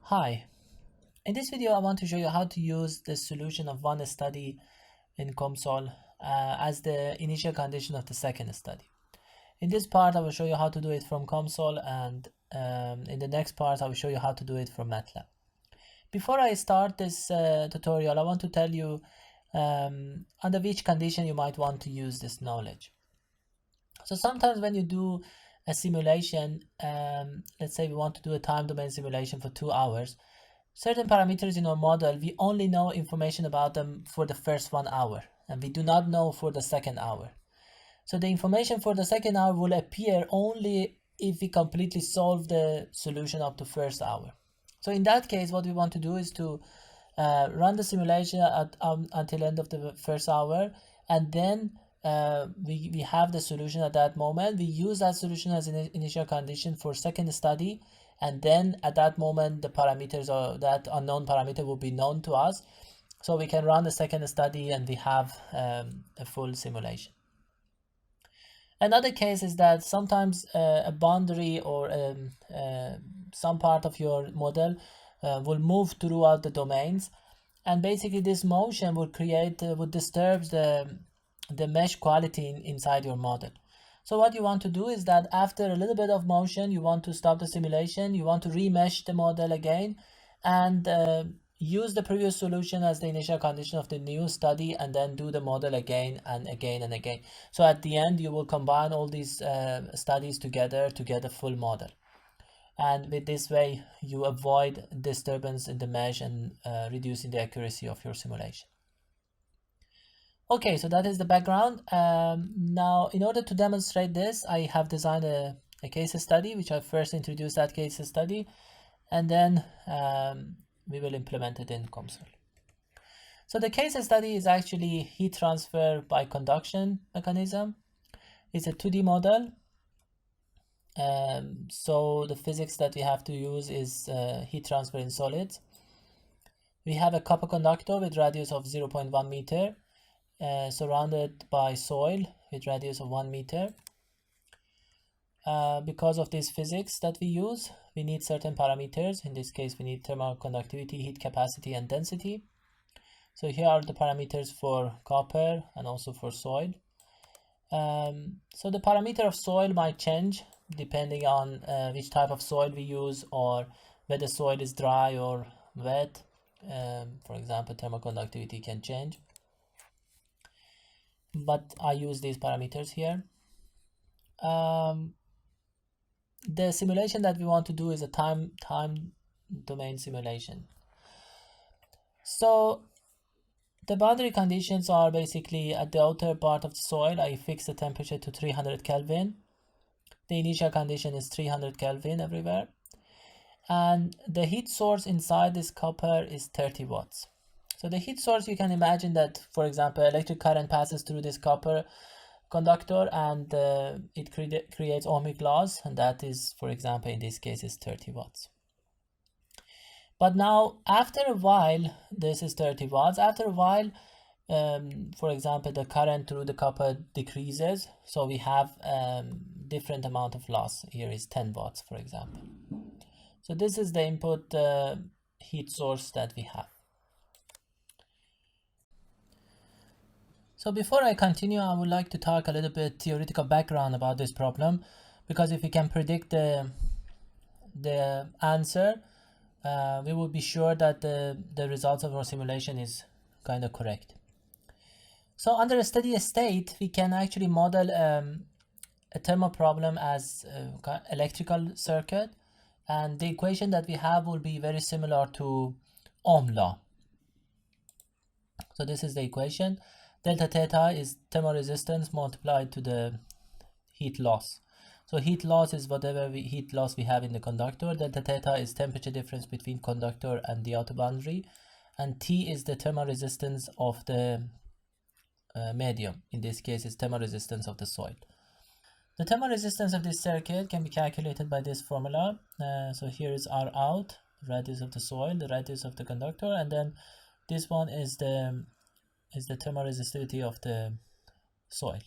Hi, in this video I want to show you how to use the solution of one study in COMSOL as the initial condition of the second study. In this part I will show you how to do it from COMSOL, and in the next part I will show you how to do it from MATLAB. Before I start this tutorial, I want to tell you under which condition you might want to use this knowledge. So sometimes when you do a simulation, let's say we want to do a time domain simulation for 2 hours, certain parameters in our model, we only know information about them for the first 1 hour, and we do not know for the second hour. So the information for the second hour will appear only if we completely solve the solution of the first hour. So in that case, what we want to do is to run the simulation until end of the first hour, and then we have the solution at that moment. We use that solution as an initial condition for second study, and then at that moment the parameters, or that unknown parameter, will be known to us, so we can run the second study and we have a full simulation. Another case is that sometimes a boundary or some part of your model will move throughout the domains, and basically this motion will create would disturb the mesh quality inside your model. So what you want to do is that after a little bit of motion, you want to stop the simulation, you want to remesh the model again, and use the previous solution as the initial condition of the new study, and then do the model again and again and again. So at the end you will combine all these studies together to get a full model, and with this way you avoid disturbance in the mesh and reducing the accuracy of your simulation. Okay, so that is the background. Now, in order to demonstrate this, I have designed a case study, which I first introduced that case study, and then we will implement it in COMSOL. So the case study is actually heat transfer by conduction mechanism. It's a 2D model. So the physics that we have to use is heat transfer in solids. We have a copper conductor with radius of 0.1 meter. Surrounded by soil with radius of 1 meter. Because of this physics that we use, we need certain parameters. In this case, we need thermal conductivity, heat capacity, and density. So here are the parameters for copper and also for soil. So the parameter of soil might change depending on which type of soil we use, or whether soil is dry or wet. For example, thermal conductivity can change, but I use these parameters here. The simulation that we want to do is a time domain simulation. So the boundary conditions are basically at the outer part of the soil. I fix the temperature to 300 Kelvin. The initial condition is 300 Kelvin everywhere, and the heat source inside this copper is 30 watts. So the heat source, you can imagine that, for example, electric current passes through this copper conductor, and it creates ohmic loss, and that is, for example, in this case, is 30 watts. But now, after a while, this is 30 watts. After a while, for example, the current through the copper decreases, so we have different amount of loss. Here is 10 watts, for example. So this is the input heat source that we have. So before I continue, I would like to talk a little bit theoretical background about this problem, because if we can predict the answer, we will be sure that the results of our simulation is kind of correct. So under a steady state, we can actually model a thermal problem as an electrical circuit, and the equation that we have will be very similar to Ohm law. So this is the equation. Delta theta is thermal resistance multiplied to the heat loss. So heat loss is whatever heat loss we have in the conductor. Delta theta is temperature difference between conductor and the outer boundary, and T is the thermal resistance of the medium. In this case, it's thermal resistance of the soil. The thermal resistance of this circuit can be calculated by this formula. So here is R out, radius of the soil, the radius of the conductor, and then this one is the thermal resistivity of the soil.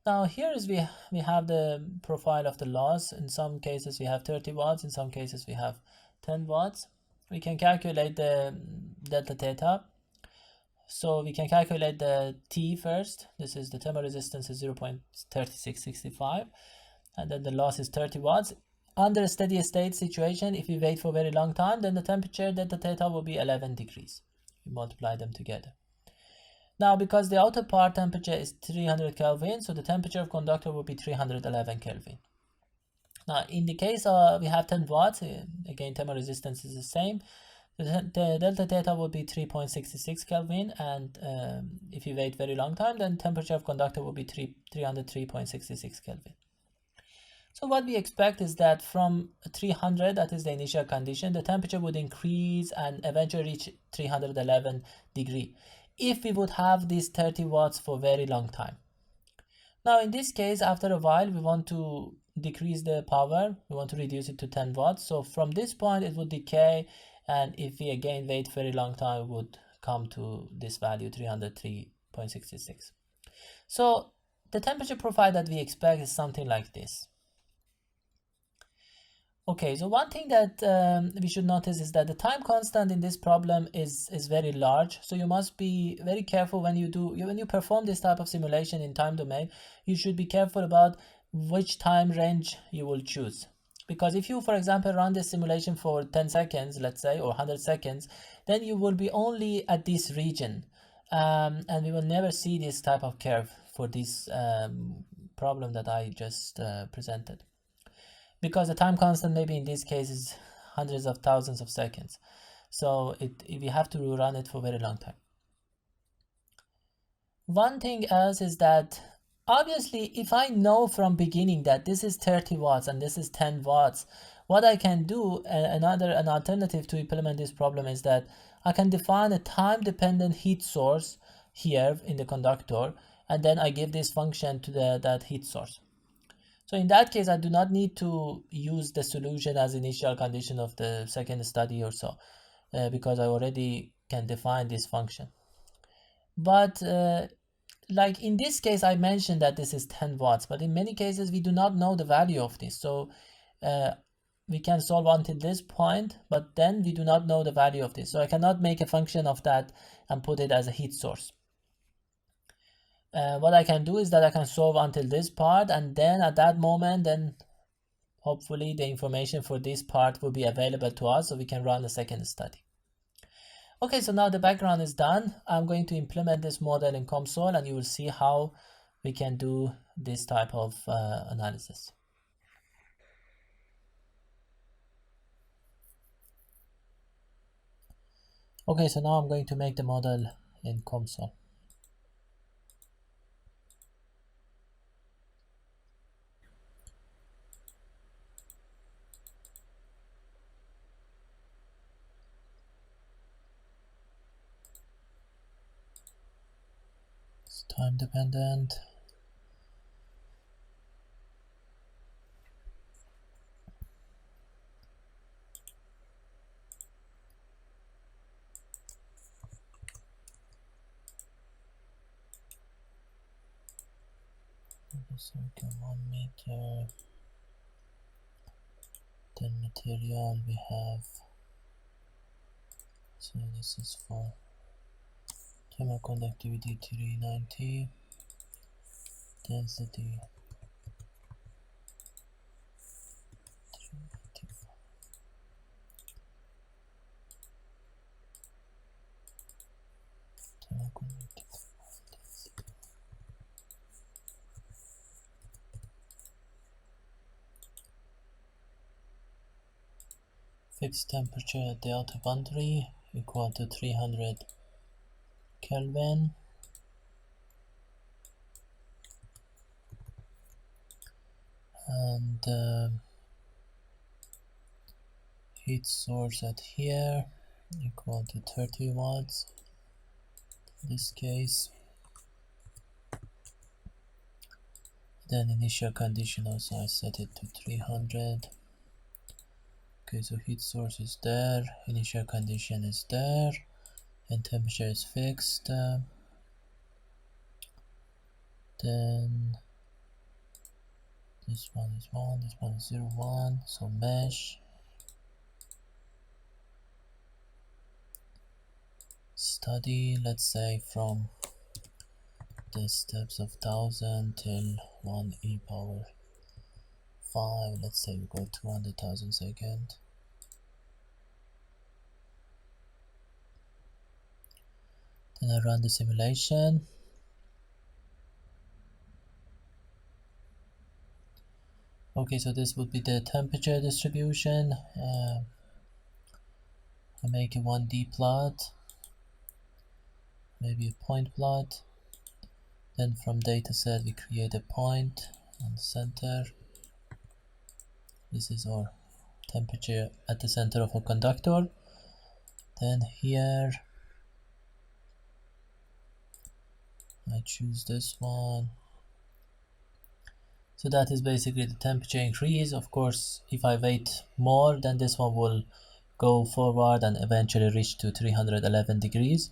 Now here is we have the profile of the loss. In some cases we have 30 watts, in some cases we have 10 watts. We can calculate the delta theta. So we can calculate the T first. This is the thermal resistance is 0.3665, and then the loss is 30 watts. Under a steady state situation, if we wait for a very long time, then the temperature delta theta will be 11 degrees. We multiply them together. Now, because the outer part temperature is 300 Kelvin, so the temperature of conductor will be 311 Kelvin. Now, in the case we have 10 watts, again, thermal resistance is the same. The delta theta will be 3.66 Kelvin, and if you wait very long time, then temperature of conductor will be 303.66 Kelvin. So what we expect is that from 300, that is the initial condition, the temperature would increase and eventually reach 311 degree if we would have these 30 watts for a very long time. Now in this case, after a while, we want to decrease the power, we want to reduce it to 10 watts. So from this point it would decay, and if we again wait very long time, it would come to this value 303.66. So the temperature profile that we expect is something like this. Okay, so one thing that we should notice is that the time constant in this problem is very large. So you must be very careful when you perform this type of simulation in time domain. You should be careful about which time range you will choose. Because if you, for example, run this simulation for 10 seconds, let's say, or 100 seconds, then you will be only at this region. And we will never see this type of curve for this problem that I just presented. Because the time constant maybe in this case is hundreds of thousands of seconds. So we have to run it for a very long time. One thing else is that obviously if I know from beginning that this is 30 watts and this is 10 watts, what I can do, an alternative to implement this problem is that I can define a time dependent heat source here in the conductor, and then I give this function to that heat source. So in that case, I do not need to use the solution as initial condition of the second study or so, because I already can define this function. But like in this case, I mentioned that this is 10 watts, but in many cases, we do not know the value of this. So we can solve until this point, but then we do not know the value of this. So I cannot make a function of that and put it as a heat source. What I can do is that I can solve until this part, and then at that moment, then hopefully the information for this part will be available to us so we can run the second study. Okay, so now the background is done. I'm going to implement this model in COMSOL, and you will see how we can do this type of analysis. Okay, so now I'm going to make the model in COMSOL. Time dependent. Circle 1 meter. Then material we have. So this is for thermal conductivity 390, density 395, thermal conductivity. Fixed temperature at the outer boundary equal to 300 Kelvin. And heat source at here equal to 30 watts in this case. Then initial condition also I set it to 300. Okay, so heat source is there, initial condition is there, and temperature is fixed. Then This one is 1, this one is 0, 1. So mesh study, let's say from the steps of 1000 till 1 e power 5. Let's say we go 200,000 seconds. Then I run the simulation. Okay, so this would be the temperature distribution. I make a 1D plot, maybe a point plot. Then from dataset we create a point on the center. This is our temperature at the center of a conductor. Then here I choose this one. So that is basically the temperature increase. Of course, if I wait more, then this one will go forward and eventually reach to 311 degrees.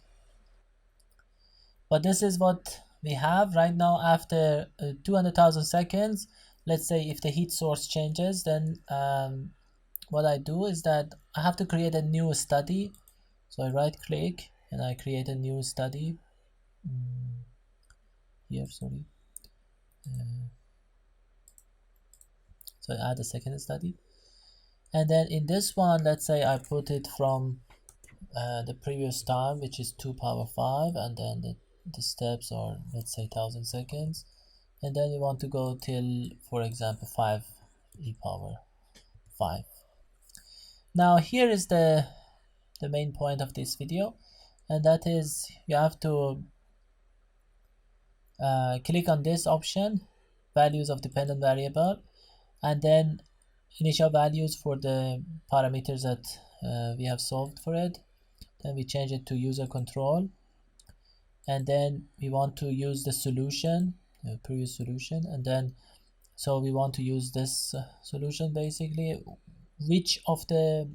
But this is what we have right now after 200,000 seconds. Let's say if the heat source changes, then what I do is that I have to create a new study. So I right click and I create a new study. Here, sorry. So I add a second study. And then in this one, let's say I put it from the previous time, which is 2 power 5, and then the steps are, let's say, 1000 seconds. And then we want to go till, for example, 5 e power 5. Now here is the main point of this video, and that is you have to click on this option, values of dependent variable, and then initial values for the parameters that we have solved for it. Then we change it to user control, and then we want to use the solution, the previous solution, and then so we want to use this solution basically. Which of the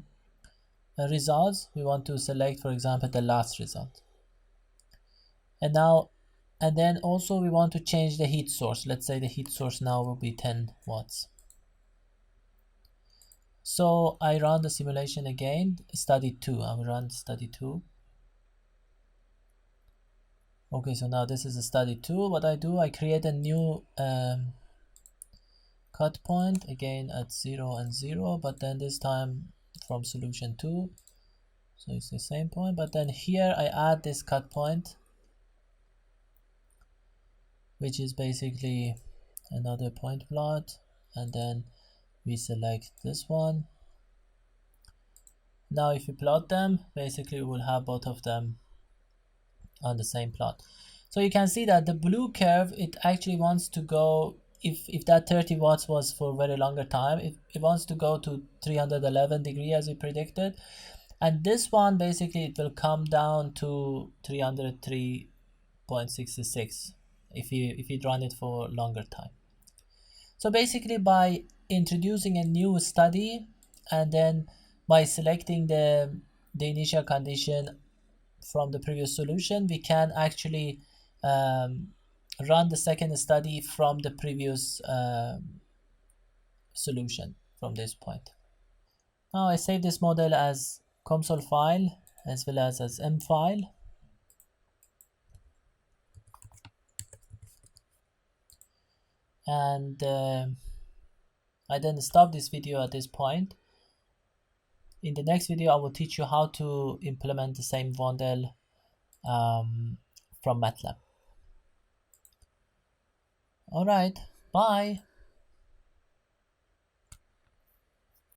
results we want to select, for example, the last result. And now, and then also we want to change the heat source. Let's say the heat source now will be 10 watts. So I run the simulation again, study 2. I will run study 2. Okay, so now this is a study 2. What I do, I create a new cut point again at 0 and 0, but then this time from solution 2. So it's the same point, but then here I add this cut point, which is basically another point plot, and then we select this one. Now if you plot them, basically we'll have both of them on the same plot. So you can see that the blue curve, it actually wants to go, if that 30 watts was for a very longer time, it wants to go to 311 degrees as we predicted. And this one, basically it will come down to 303.66 if you run it for a longer time. So basically by introducing a new study and then by selecting the initial condition from the previous solution, we can actually run the second study from the previous solution from this point. Now I save this model as COMSOL file as well as M file. And I then stop this video at this point. In the next video, I will teach you how to implement the same model from MATLAB. All right, bye.